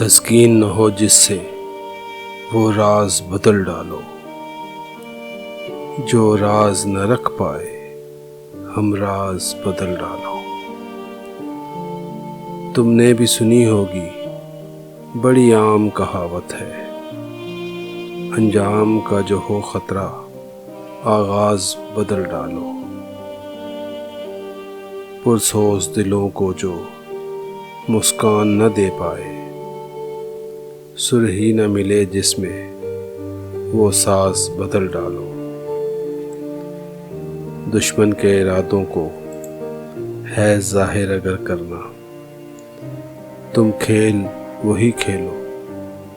تسکین نہ ہو جس سے وہ راز بدل ڈالو، جو راز نہ رکھ پائے ہم راز بدل ڈالو۔ تم نے بھی سنی ہوگی بڑی عام کہاوت ہے، انجام کا جو ہو خطرہ آغاز بدل ڈالو۔ پرسوز دلوں کو جو مسکان نہ دے پائے، سرہی نہ ملے جس میں وہ ساز بدل ڈالو۔ دشمن کے ارادوں کو ہے ظاہر اگر کرنا، تم کھیل وہی کھیلو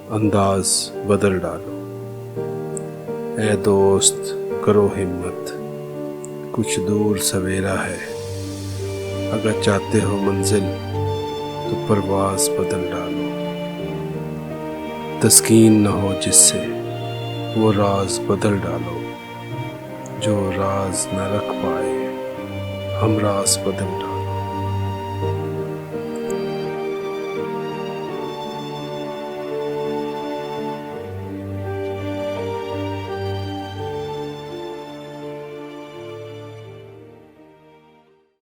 انداز بدل ڈالو۔ اے دوست کرو ہمت، کچھ دور سویرا ہے، اگر چاہتے ہو منزل تو پرواز بدل ڈالو۔ تسکین نہ ہو جس سے وہ راز بدل ڈالو، جو راز نہ رکھ پائے ہم راز بدل ڈالو۔